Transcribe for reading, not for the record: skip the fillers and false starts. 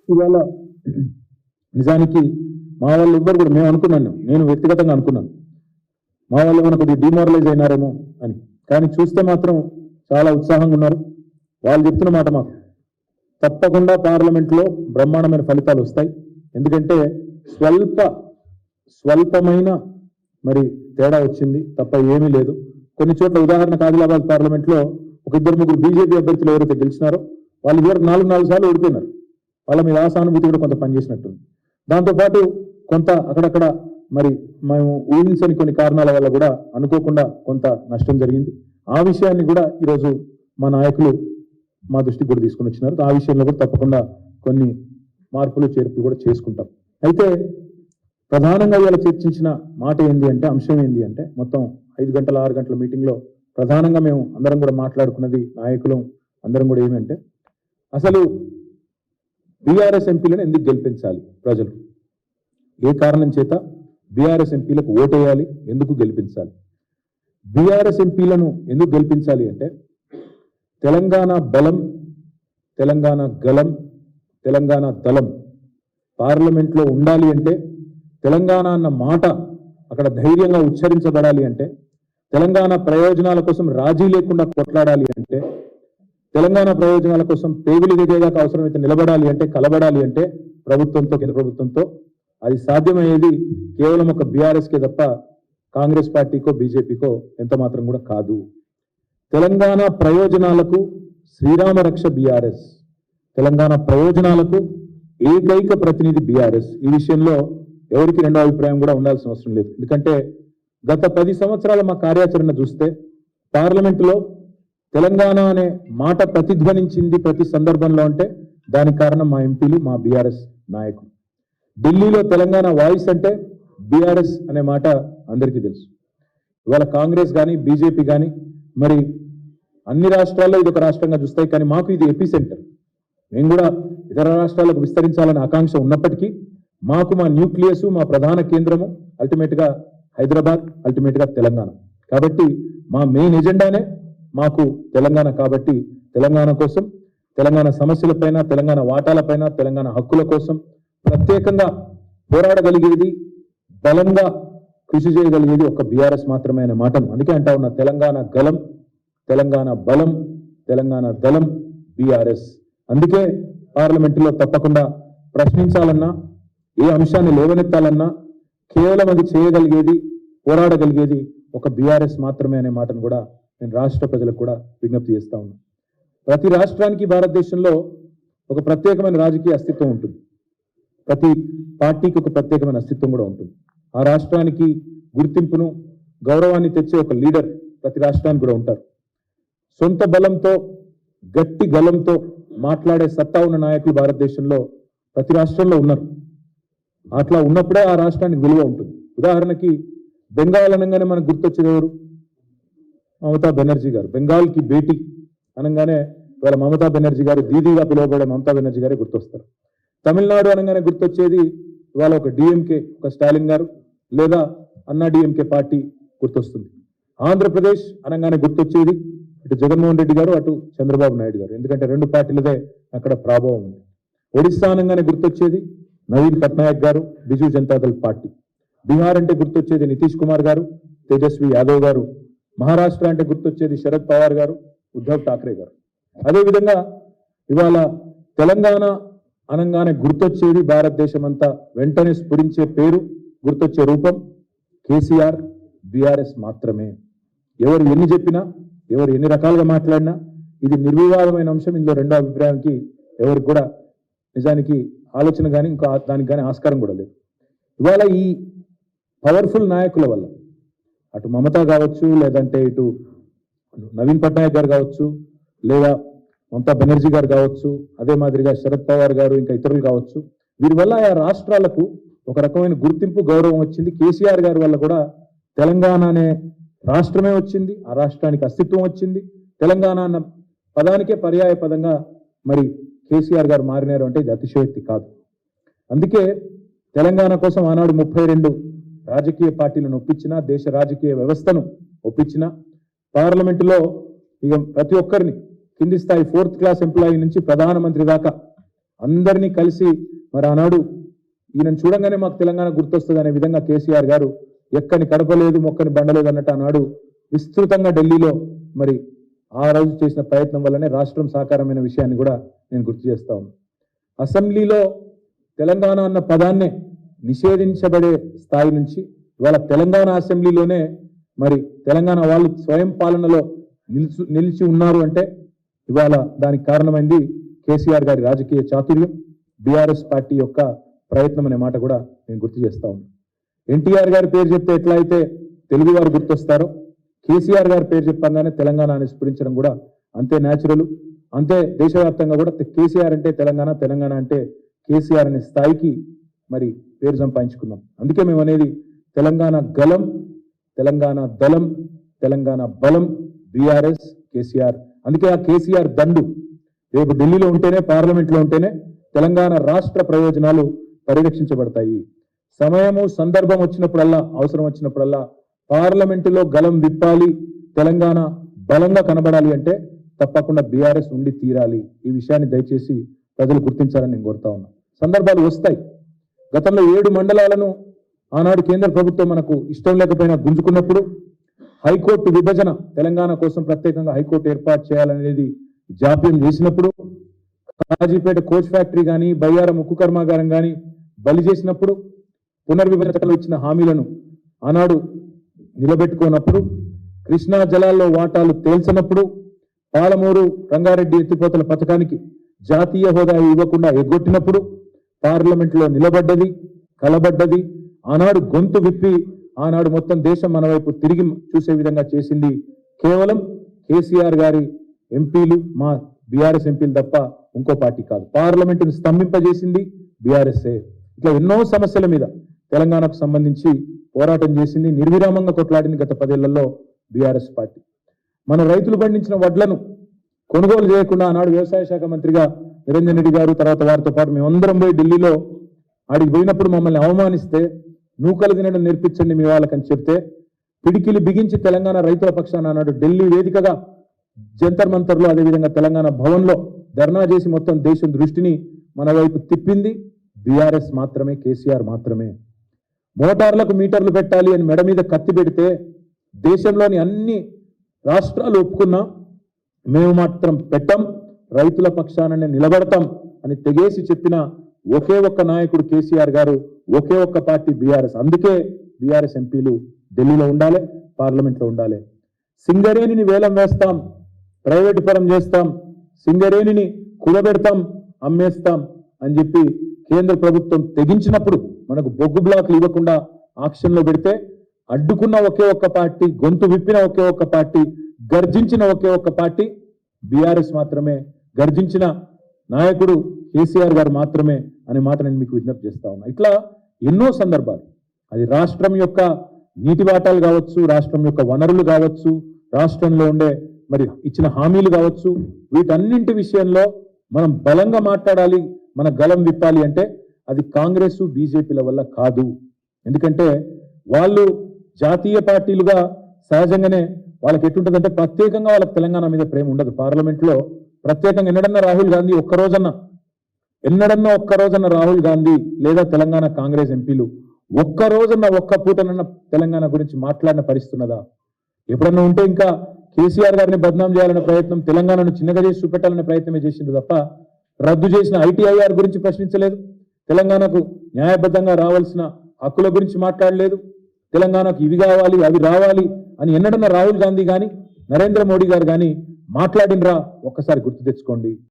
ఇవాళ నిజానికి మా వాళ్ళు ఎవ్వరు కూడా మేము అనుకున్నాను, నేను వ్యక్తిగతంగా అనుకున్నాను మా వాళ్ళు ఏమైనా కొద్దిగా డిమారలైజ్ అయినారేమో అని. కానీ చూస్తే మాత్రం చాలా ఉత్సాహంగా ఉన్నారు. వాళ్ళు చెప్తున్న మాట మాకు తప్పకుండా పార్లమెంట్లో బ్రహ్మాండమైన ఫలితాలు వస్తాయి. ఎందుకంటే స్వల్పమైన మరి తేడా వచ్చింది తప్ప ఏమీ లేదు. కొన్ని చోట్ల ఉదాహరణకు ఆదిలాబాద్ పార్లమెంట్లో ఒక 2-3 బీజేపీ అభ్యర్థులు ఎవరైతే గెలిచినారో వాళ్ళు ఇవరకు 4 సార్లు ఓడిపోయినారు. వాళ్ళ మీద ఆసానుభూతి కూడా కొంత పనిచేసినట్టుంది. దాంతోపాటు కొంత అక్కడక్కడ మరి మేము ఊహించని కొన్ని కారణాల వల్ల కూడా అనుకోకుండా కొంత నష్టం జరిగింది. ఆ విషయాన్ని కూడా ఈరోజు మా నాయకులు మా దృష్టికి కూడా తీసుకుని వచ్చినారు. ఆ విషయంలో కూడా తప్పకుండా కొన్ని మార్పులు చేర్పులు కూడా చేసుకుంటాం. అయితే ప్రధానంగా ఇవాళ చర్చించిన మాట ఏంది అంటే, అంశం ఏంది అంటే, మొత్తం 5 గంటల 6 గంటల మీటింగ్లో ప్రధానంగా మేము అందరం కూడా మాట్లాడుకున్నది, నాయకులు అందరం కూడా ఏమంటే, అసలు బీఆర్ఎస్ ఎంపీలను ఎందుకు గెలిపించాలి ప్రజలు, ఏ కారణం చేత బీఆర్ఎస్ ఎంపీలకు ఓటేయాలి, ఎందుకు గెలిపించాలి. బీఆర్ఎస్ ఎంపీలను ఎందుకు గెలిపించాలి అంటే, తెలంగాణ బలం, తెలంగాణ గలం, తెలంగాణ దళం పార్లమెంట్లో ఉండాలి అంటే, తెలంగాణ అన్న మాట అక్కడ ధైర్యంగా ఉచ్చరించబడాలి అంటే, తెలంగాణ ప్రయోజనాల కోసం రాజీ లేకుండా కొట్లాడాలి అంటే, తెలంగాణ ప్రయోజనాల కోసం పేగులు దిగేదాకా అవసరమైతే నిలబడాలి అంటే, కలబడాలి అంటే ప్రభుత్వంతో, కేంద్ర ప్రభుత్వంతో అది సాధ్యమయ్యేది కేవలం ఒక బీఆర్ఎస్కే తప్ప కాంగ్రెస్ పార్టీకో బీజేపీకో ఎంత మాత్రం కూడా కాదు. తెలంగాణ ప్రయోజనాలకు శ్రీరామ రక్ష బీఆర్ఎస్, తెలంగాణ ప్రయోజనాలకు ఏకైక ప్రతినిధి బీఆర్ఎస్. ఈ విషయంలో ఎవరికి రెండో అభిప్రాయం కూడా ఉండాల్సిన అవసరం లేదు. ఎందుకంటే గత 10 సంవత్సరాల మా కార్యాచరణ చూస్తే పార్లమెంటులో తెలంగాణ అనే మాట ప్రతిధ్వనించింది ప్రతి సందర్భంలో అంటే దానికి కారణం మా ఎంపీలు, మా బీఆర్ఎస్ నాయకులు. ఢిల్లీలో తెలంగాణ వాయిస్ అంటే బీఆర్ఎస్ అనే మాట అందరికీ తెలుసు. ఇవాళ కాంగ్రెస్ కానీ బీజేపీ కానీ మరి అన్ని రాష్ట్రాల్లో ఇది ఒక రాష్ట్రంగా చూస్తాయి, కానీ మాకు ఇది ఎపి సెంటర్. మేము కూడా ఇతర రాష్ట్రాలకు విస్తరించాలనే ఆకాంక్ష ఉన్నప్పటికీ మాకు మా న్యూక్లియస్, మా ప్రధాన కేంద్రము అల్టిమేట్గా హైదరాబాద్, అల్టిమేట్గా తెలంగాణ. కాబట్టి మా మెయిన్ ఎజెండానే మాకు తెలంగాణ. కాబట్టి తెలంగాణ కోసం, తెలంగాణ సమస్యలపైన, తెలంగాణ వాటాలపైన, తెలంగాణ హక్కుల కోసం ప్రత్యేకంగా పోరాడగలిగేది, బలంగా కృషి చేయగలిగేది ఒక బీఆర్ఎస్ మాత్రమే అనే మాటను అందుకే అంటా ఉన్న, తెలంగాణ గలం, తెలంగాణ బలం, తెలంగాణ దళం బీఆర్ఎస్. అందుకే పార్లమెంటులో తప్పకుండా ప్రశ్నించాలన్నా, ఏ అంశాన్ని లేవనెత్తాలన్నా కేవలం అది చేయగలిగేది, పోరాడగలిగేది ఒక బీఆర్ఎస్ మాత్రమే అనే మాటను కూడా నేను రాష్ట్ర ప్రజలకు కూడా విజ్ఞప్తి చేస్తా ఉన్నా. ప్రతి రాష్ట్రానికి భారతదేశంలో ఒక ప్రత్యేకమైన రాజకీయ అస్తిత్వం ఉంటుంది. ప్రతి పార్టీకి ఒక ప్రత్యేకమైన అస్తిత్వం కూడా ఉంటుంది. ఆ రాష్ట్రానికి గుర్తింపును, గౌరవాన్ని తెచ్చే ఒక లీడర్ ప్రతి రాష్ట్రానికి కూడా ఉంటారు. సొంత బలంతో, గట్టి గలంతో మాట్లాడే సత్తా ఉన్న నాయకులు భారతదేశంలో ప్రతి రాష్ట్రంలో ఉన్నారు. అట్లా ఉన్నప్పుడే ఆ రాష్ట్రానికి విలువ ఉంటుంది. ఉదాహరణకి బెంగాల్ అనగానే మనకు గుర్తొచ్చేది ఎవరు? మమతా బెనర్జీ గారు. బెంగాల్కి భేటీ అనగానే ఇవాళ మమతా బెనర్జీ గారు, దీదీగా పిలువబడే మమతా బెనర్జీ గారే గుర్తొస్తారు. తమిళనాడు అనగానే గుర్తొచ్చేది ఇవాళ ఒక డిఎంకే, ఒక స్టాలిన్ గారు, లేదా అన్నా డిఎంకే పార్టీ గుర్తొస్తుంది. ఆంధ్రప్రదేశ్ అనగానే గుర్తొచ్చేది ఇటు జగన్మోహన్ రెడ్డి గారు, అటు చంద్రబాబు నాయుడు గారు. ఎందుకంటే 2 పార్టీలదే అక్కడ ప్రభావం ఉంది. ఒడిస్సా అనగానే గుర్తొచ్చేది నవీన్ పట్నాయక్ గారు, బిజు జనతాదళ్ పార్టీ. బీహార్ అంటే గుర్తొచ్చేది నితీష్ కుమార్ గారు, తేజస్వి యాదవ్ గారు. మహారాష్ట్ర అంటే గుర్తొచ్చేది శరద్ పవార్ గారు, ఉద్ధవ్ ఠాక్రే గారు. అదేవిధంగా ఇవాళ తెలంగాణ అనగానే గుర్తొచ్చేది భారతదేశం అంతా వెంటనే స్ఫురించే పేరు, గుర్తొచ్చే రూపం కేసీఆర్, బీఆర్ఎస్ మాత్రమే. ఎవరు ఎన్ని చెప్పినా, ఎవరు ఎన్ని రకాలుగా మాట్లాడినా ఇది నిర్వివాదమైన అంశం. ఇందులో రెండో అభిప్రాయానికి ఎవరికి కూడా నిజానికి ఆలోచన కానీ ఇంకా దానికి కానీ ఆస్కారం కూడా లేదు. ఇవాళ ఈ పవర్ఫుల్ నాయకుల వల్ల అటు మమతా కావచ్చు, లేదంటే ఇటు నవీన్ పట్నాయక్ గారు కావచ్చు, లేదా మమతా బెనర్జీ గారు కావచ్చు, అదే మాదిరిగా శరద్ పవార్ గారు, ఇంకా ఇతరులు కావచ్చు, వీరి వల్ల ఆ రాష్ట్రాలకు ఒక రకమైన గుర్తింపు, గౌరవం వచ్చింది. కేసీఆర్ గారి వల్ల కూడా తెలంగాణ అనే రాష్ట్రమే వచ్చింది, ఆ రాష్ట్రానికి అస్తిత్వం వచ్చింది. తెలంగాణ అన్న పదానికే పర్యాయ పదంగా మరి కేసీఆర్ గారు మారినారు అంటే ఇది అతిశయోక్తి కాదు. అందుకే తెలంగాణ కోసం ఆనాడు 32 రాజకీయ పార్టీలను ఒప్పించిన, దేశ రాజకీయ వ్యవస్థను ఒప్పించిన, పార్లమెంటులో ఇక ప్రతి ఒక్కరిని కింది స్థాయి 4th క్లాస్ ఎంప్లాయీ నుంచి ప్రధానమంత్రి దాకా అందరినీ కలిసి మరి ఆనాడు ఈయనను చూడంగానే మాకు తెలంగాణ గుర్తొస్తుంది అనే విధంగా కేసీఆర్ గారు ఎక్కని కడపలేదు మొక్కని బండలేదు అన్నట్టు ఆనాడు విస్తృతంగా ఢిల్లీలో మరి ఆ రోజు చేసిన ప్రయత్నం వల్లనే రాష్ట్రం సాకారమైన విషయాన్ని కూడా నేను గుర్తు చేస్తా ఉన్నాను. అసెంబ్లీలో తెలంగాణ అన్న పదాన్నే నిషేధించబడే స్థాయి నుంచి ఇవాళ తెలంగాణ అసెంబ్లీలోనే మరి తెలంగాణ వాళ్ళు స్వయం పాలనలో నిలిచి ఉన్నారు అంటే ఇవాళ దానికి కారణమైంది కేసీఆర్ గారి రాజకీయ చాతుర్యం, బీఆర్ఎస్ పార్టీ యొక్క ప్రయత్నం అనే మాట కూడా నేను గుర్తు చేస్తా ఉన్నాను. ఎన్టీఆర్ గారి పేరు చెప్తే ఎట్లా అయితే తెలుగు వారు గుర్తొస్తారో కేసీఆర్ గారి పేరు చెప్పంగానే తెలంగాణ అని స్ఫురించడం కూడా అంతే న్యాచురల్. అంతే దేశవ్యాప్తంగా కూడా కేసీఆర్ అంటే తెలంగాణ, తెలంగాణ అంటే కేసీఆర్ అనే స్థాయికి మరి పేరు సంపాదించుకున్నాం. అందుకే మేము అనేది తెలంగాణ గలం, తెలంగాణ దళం, తెలంగాణ బలం, బీఆర్ఎస్ కేసీఆర్. అందుకే ఆ కేసీఆర్ దండు రేపు ఢిల్లీలో ఉంటేనే, పార్లమెంట్లో ఉంటేనే తెలంగాణ రాష్ట్ర ప్రయోజనాలు పరిరక్షించబడతాయి. సమయము సందర్భం వచ్చినప్పుడల్లా, అవసరం వచ్చినప్పుడల్లా పార్లమెంటులో గలం విప్పాలి, తెలంగాణ బలంగా కనబడాలి అంటే తప్పకుండా బీఆర్ఎస్ ఉండి తీరాలి. ఈ విషయాన్ని దయచేసి ప్రజలు గుర్తించాలని నేను కోరుతా ఉన్నా. సందర్భాలు వస్తాయి. గతంలో 7 మండలాలను ఆనాడు కేంద్ర ప్రభుత్వం మనకు ఇష్టం లేకపోయినా గుంజుకున్నప్పుడు, హైకోర్టు విభజన తెలంగాణ కోసం ప్రత్యేకంగా హైకోర్టు ఏర్పాటు చేయాలనేది జాప్యం చేసినప్పుడు, కాజీపేట కోచ్ ఫ్యాక్టరీ కానీ, బయ్యారం ఉక్కు కర్మాగారం కానీ బలి చేసినప్పుడు, పునర్విభజనలో ఇచ్చిన హామీలను ఆనాడు నిలబెట్టుకున్నప్పుడు, కృష్ణా జలాల్లో వాటాలు తేల్చినప్పుడు, పాలమూరు రంగారెడ్డి ఎత్తిపోతల పథకానికి జాతీయ హోదా ఇవ్వకుండా ఎగ్గొట్టినప్పుడు పార్లమెంట్లో నిలబడ్డది, కలబడ్డది. ఆనాడు గొంతు విప్పి ఆనాడు మొత్తం దేశం మన వైపు తిరిగి చూసే విధంగా చేసింది కేవలం కేసీఆర్ గారి ఎంపీలు, మా బీఆర్ఎస్ ఎంపీలు తప్ప ఇంకో పార్టీ కాదు. పార్లమెంటును స్తంభింపజేసింది బీఆర్ఎస్ఏ. ఇట్లా ఎన్నో సమస్యల మీద తెలంగాణకు సంబంధించి పోరాటం చేసింది, నిర్విరామంగా కొట్లాడింది గత 10 ఏళ్లలో బీఆర్ఎస్ పార్టీ. మన రైతులు పండించిన వడ్లను కొనుగోలు చేయకుండా ఆనాడు వ్యవసాయ శాఖ మంత్రిగా నిరంజన్ రెడ్డి గారు, తర్వాత వారితో పాటు మేమందరం పోయి ఢిల్లీలో ఆడికి పోయినప్పుడు మమ్మల్ని అవమానిస్తే నూకలు తినడం నేర్పించండి మీ వాళ్ళకని చెప్తే పిడికిలి బిగించి తెలంగాణ రైతుల పక్షాన ఆనాడు ఢిల్లీ వేదికగా జంతర్ మంతర్లో, అదేవిధంగా తెలంగాణ భవన్లో ధర్నా చేసి మొత్తం దేశం దృష్టిని మన వైపు తిప్పింది బీఆర్ఎస్ మాత్రమే, కేసీఆర్ మాత్రమే. మోటార్లకు మీటర్లు పెట్టాలి అని మెడ మీద కత్తి పెడితే దేశంలోని అన్ని రాష్ట్రాలు ఒప్పుకున్నా మేము మాత్రం పెట్టం, రైతుల పక్షాననే నిలబడతాం అని తెగేసి చెప్పిన ఒకే ఒక్క నాయకుడు కేసీఆర్ గారు, ఒకే ఒక్క పార్టీ బీఆర్ఎస్. అందుకే బీఆర్ఎస్ ఎంపీలు ఢిల్లీలో ఉండాలి, పార్లమెంట్లో ఉండాలి. సింగరేణిని వేలం వేస్తాం, ప్రైవేటు పరం చేస్తాం, సింగరేణిని కుదబెడతాం, అమ్మేస్తాం అని చెప్పి కేంద్ర ప్రభుత్వం తెగించినప్పుడు మనకు బొగ్గు బ్లాక్లు ఇవ్వకుండా ఆక్షన్లో పెడితే అడ్డుకున్న ఒకే ఒక్క పార్టీ, గొంతు విప్పిన ఒకే ఒక్క పార్టీ, గర్జించిన ఒకే ఒక్క పార్టీ బీఆర్ఎస్ మాత్రమే. గర్జించిన నాయకుడు కేసీఆర్ గారు మాత్రమే అనే మాట నేను మీకు విజ్ఞప్తి చేస్తా ఉన్నా. ఇట్లా ఎన్నో సందర్భాలు, అది రాష్ట్రం యొక్క నీటి వాటాలు కావచ్చు, రాష్ట్రం యొక్క వనరులు కావచ్చు, రాష్ట్రంలో ఉండే మరి ఇచ్చిన హామీలు కావచ్చు, వీటన్నింటి విషయంలో మనం బలంగా మాట్లాడాలి, మన గలం విప్పాలి అంటే అది కాంగ్రెస్ బీజేపీల వల్ల కాదు. ఎందుకంటే వాళ్ళు జాతీయ పార్టీలుగా సహజంగానే వాళ్ళకి ఎటుంటుందంటే ప్రత్యేకంగా వాళ్ళకి తెలంగాణ మీద ప్రేమ ఉండదు. పార్లమెంట్లో ప్రత్యేకంగా ఎన్నడన్నా రాహుల్ గాంధీ ఒక్కరోజన్న రాహుల్ గాంధీ లేదా తెలంగాణ కాంగ్రెస్ ఎంపీలు ఒక్క పూటనన్న తెలంగాణ గురించి మాట్లాడిన పరిస్థితున్నదా? ఎప్పుడన్నా ఉంటే ఇంకా కేసీఆర్ గారిని బద్నాం చేయాలనే ప్రయత్నం, తెలంగాణను చిన్నగా చేసి చూపెట్టాలనే ప్రయత్నమే చేసిండు తప్ప రద్దు చేసిన ఐటీఐఆర్ గురించి ప్రశ్నించలేదు, తెలంగాణకు న్యాయబద్ధంగా రావాల్సిన హక్కుల గురించి మాట్లాడలేదు, తెలంగాణకు ఇవి కావాలి అవి రావాలి అని ఎన్నడన్నా రాహుల్ గాంధీ కానీ నరేంద్ర మోడీ గారు కానీ మాట్లాడినరా? ఒక్కసారి గుర్తు తెచ్చుకోండి.